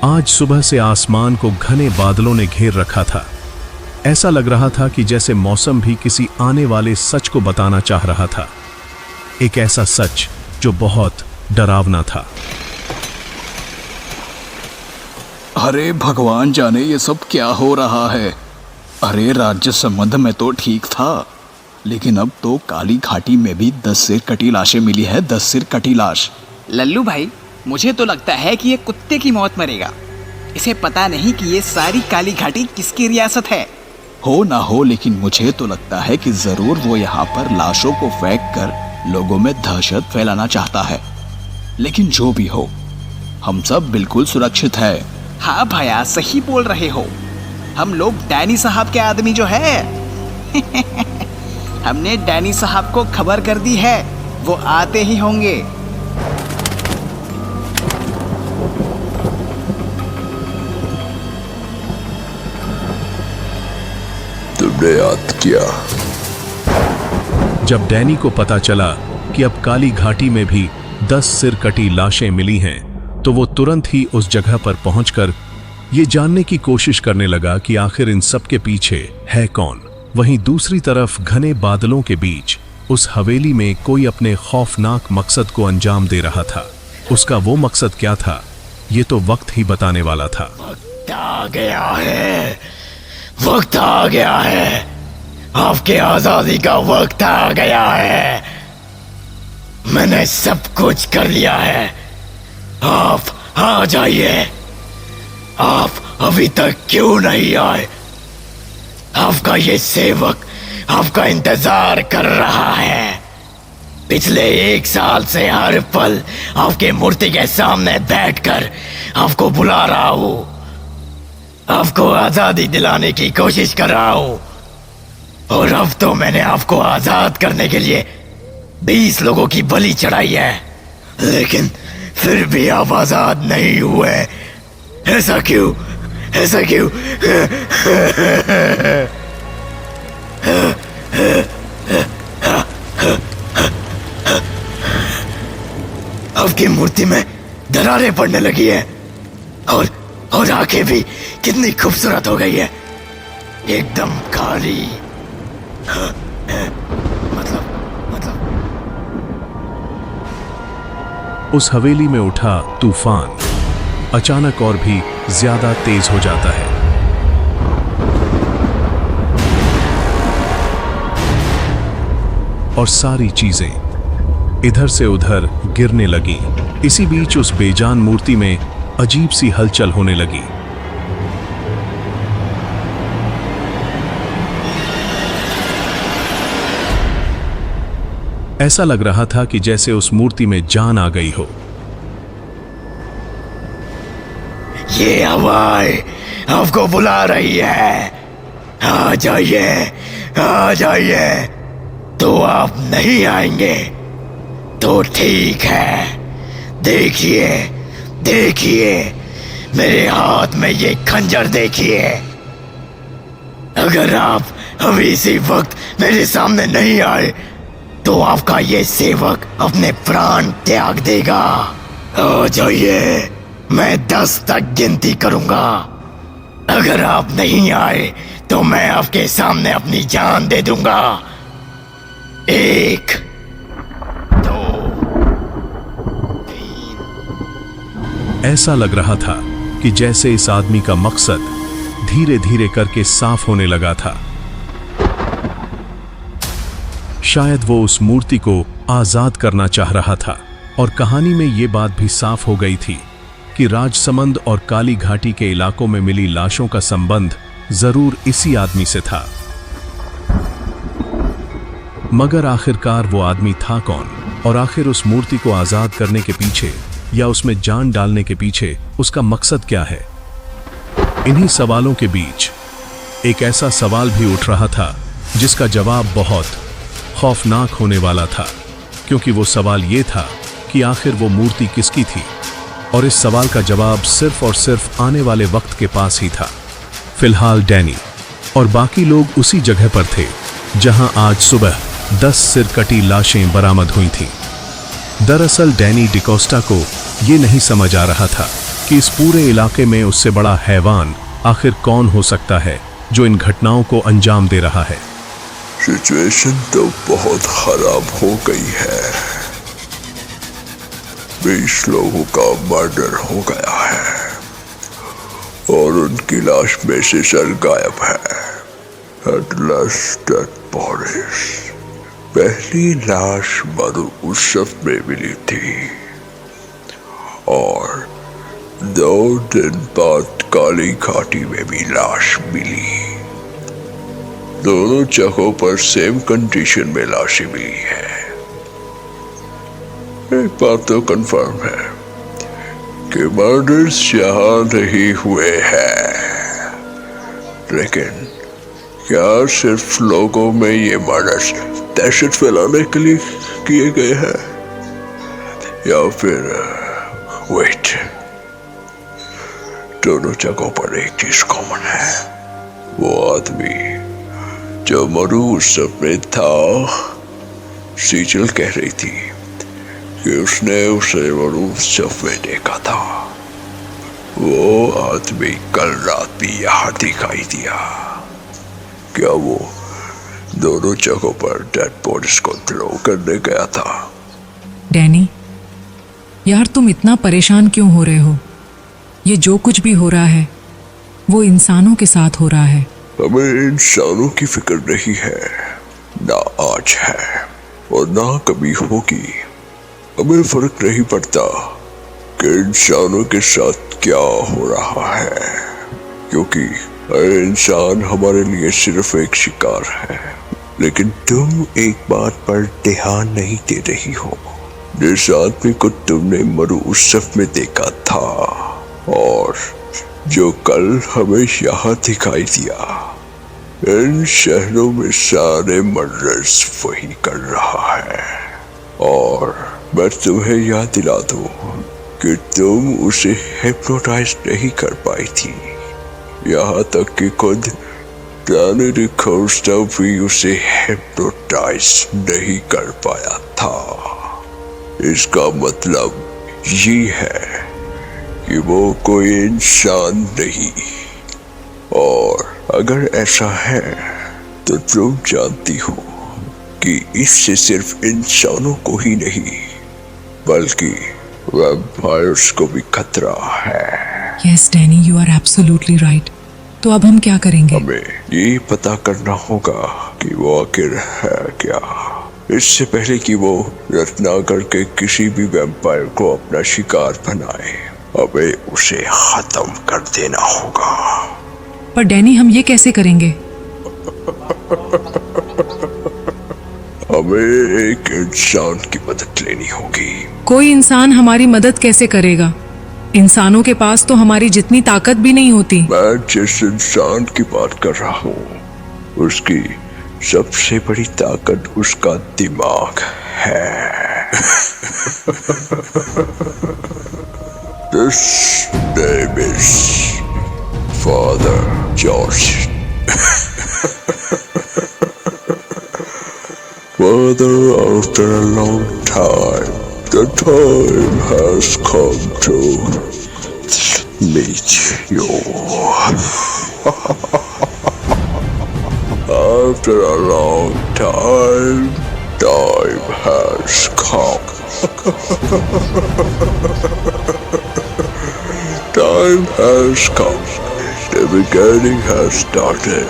आज सुबह से आसमान को घने बादलों ने घेर रखा था। ऐसा लग रहा था कि जैसे मौसम भी किसी आने वाले सच को बताना चाह रहा था। एक ऐसा सच जो बहुत डरावना था। अरे भगवान जाने ये सब क्या हो रहा है। अरे राज्य संबंध में तो ठीक था, लेकिन अब तो काली घाटी में भी 10 सिर कटी लाशें मिली है। 10 सिर कटी लाश। लल्लू भाई, मुझे तो लगता है कि ये कुत्ते की मौत मरेगा। इसे पता नहीं कि ये सारी काली घाटी किसकी रियासत है। हो ना हो, लेकिन मुझे तो लगता है कि जरूर वो यहाँ पर लाशों को फेंक कर लोगों में दहशत फैलाना चाहता है। लेकिन जो भी हो, हम सब बिल्कुल सुरक्षित है। हाँ भैया, सही बोल रहे हो। हम लोग डैनी साहब के आदमी जो है हमने डैनी साहब को खबर कर दी है, वो आते ही होंगे। तुमने याद किया। जब डैनी को पता चला कि अब काली घाटी में भी 10 सिर कटी लाशें मिली हैं, तो वो तुरंत ही उस जगह पर पहुंचकर ये जानने की कोशिश करने लगा कि आखिर इन सब के पीछे है कौन। वहीं दूसरी तरफ घने बादलों के बीच उस हवेली में कोई अपने खौफनाक मकसद को अंजाम दे रहा था। उसका वो मकसद क्या था, ये तो वक्त ही बताने वाला था। वक्त आ गया है, वक्त आ गया है, आपके आजादी का वक्त आ गया है। मैंने सब कुछ कर लिया है, आप आ जाइए। आप अभी तक क्यों नहीं आए? आपका ये सेवक आपका इंतजार कर रहा है। पिछले 1 साल से हर पल आपके मूर्ति के सामने बैठकर आपको बुला रहा हूं, आपको आजादी दिलाने की कोशिश कर रहा हूं। और अब तो मैंने आपको आजाद करने के लिए 20 लोगों की बलि चढ़ाई है, लेकिन फिर भी आप आजाद नहीं हुए। ऐसा क्यों? ऐसा क्यों? आपकी मूर्ति में दरारें पड़ने लगी है और आंखें भी कितनी खूबसूरत हो गई है, एकदम काली। मतलब उस हवेली में उठा तूफान अचानक और भी ज्यादा तेज हो जाता है। और सारी चीजें इधर से उधर गिरने लगी। इसी बीच उस बेजान मूर्ति में अजीब सी हलचल होने लगी। ऐसा लग रहा था कि जैसे उस मूर्ति में जान आ गई हो। ये हवाएं आपको बुला रही है, आ जाइए, आ जाइए। तो आप नहीं आएंगे तो ठीक है। देखिए, देखिए, मेरे हाथ में ये खंजर देखिए। अगर आप अभी इसी वक्त मेरे सामने नहीं आए तो आपका ये सेवक अपने प्राण त्याग देगा। आ जाइए, मैं 10 तक गिनती करूंगा। अगर आप नहीं आए तो मैं आपके सामने अपनी जान दे दूंगा। 1, 2, 3। ऐसा लग रहा था कि जैसे इस आदमी का मकसद धीरे धीरे करके साफ होने लगा था। शायद वो उस मूर्ति को आजाद करना चाह रहा था। और कहानी में ये बात भी साफ हो गई थी कि राजसमंद और काली घाटी के इलाकों में मिली लाशों का संबंध जरूर इसी आदमी से था। मगर आखिरकार वो आदमी था कौन? और आखिर उस मूर्ति को आजाद करने के पीछे या उसमें जान डालने के पीछे उसका मकसद क्या है? इन्हीं सवालों के बीच एक ऐसा सवाल भी उठ रहा था जिसका जवाब बहुत खौफनाक होने वाला था, क्योंकि वो सवाल ये था कि आखिर वो मूर्ति किसकी थी। और इस सवाल का जवाब सिर्फ और सिर्फ आने वाले वक्त के पास ही था। फिलहाल डैनी और बाकी लोग उसी जगह पर थे जहां आज सुबह 10 सिर कटी लाशें बरामद हुई थीं। दरअसल डैनी डिकोस्टा को ये नहीं समझ आ रहा था कि इस पूरे इलाके में उससे बड़ा हैवान आखिर कौन हो सकता है जो इन घटनाओं को अंजाम दे रहा है। सिचुएशन तो बहुत खराब हो गई है। 20 लोगों का मर्डर हो गया है और उनकी लाश में से सर गायब है। Atlas dead bodies. पहली लाश मरु उसफ में मिली थी और 2 दिन बाद काली घाटी में भी लाश मिली। दोनों जगहों पर सेम कंडीशन में लाशें मिली है। एक बात तो कंफर्म है कि मर्डर्स यहाँ नहीं हुए हैं, लेकिन क्या सिर्फ लोगों में ये मर्डर्स दहशत फैलाने के लिए किए गए हैं या फिर वेट, दोनों जगहों पर एक चीज कॉमन है। वो आदमी जो मरु उसफ में था, सीजल कह रही थी कि उसने उसे मरु उसफ में देखा था। वो आदमी कल रात भी यहाँ दिखाई दिया। क्या वो दोनों जगहों पर डेड बॉडीज को थ्रो करने गया था? डैनी, यार तुम इतना परेशान क्यों हो रहे हो? ये जो कुछ भी हो रहा है वो इंसानों के साथ हो रहा है। हमें इंसानों की फिक्र नहीं है, ना आज है और ना कभी होगी। हमें फर्क नहीं पड़ता कि इंसानों के साथ क्या हो रहा है, क्योंकि हर इंसान हमारे लिए सिर्फ एक शिकार है। लेकिन तुम एक बात पर ध्यान नहीं दे रही हो। जिस आदमी को तुमने मरु उसफ में देखा था और जो कल हमें यहाँ दिखाई दिया, इन शहरों में सारे मर्डर्स वही कर रहा है। और मैं तुम्हें याद दिला दूं कि तुम उसे हिप्नोटाइज नहीं कर पाई थी। यहाँ तक कि खुद डैनी डिकोस्टा भी उसे हिप्नोटाइज नहीं कर पाया था। इसका मतलब ये है कि वो कोई इंसान नहीं, और अगर ऐसा है तो तुम जानती हो कि इससे सिर्फ इंसानों को ही नहीं बल्कि वैम्पायर्स को भी खतरा है। Yes Danny, you are absolutely right. तो अब हम क्या करेंगे? हमें ये पता करना होगा कि वो आखिर है क्या, इससे पहले कि वो रत्नाकर के किसी भी वैम्पायर को अपना शिकार बनाए। हमें उसे खत्म कर देना होगा। पर डैनी, हम ये कैसे करेंगे? हमें एक इंसान की मदद लेनी होगी। कोई इंसान हमारी मदद कैसे करेगा? इंसानों के पास तो हमारी जितनी ताकत भी नहीं होती। मैं जिस इंसान की बात कर रहा हूँ उसकी सबसे बड़ी ताकत उसका दिमाग है। This name is Father George. Father, after a long time, the time has come to meet you. After a long time has come. Time has come. The beginning has started.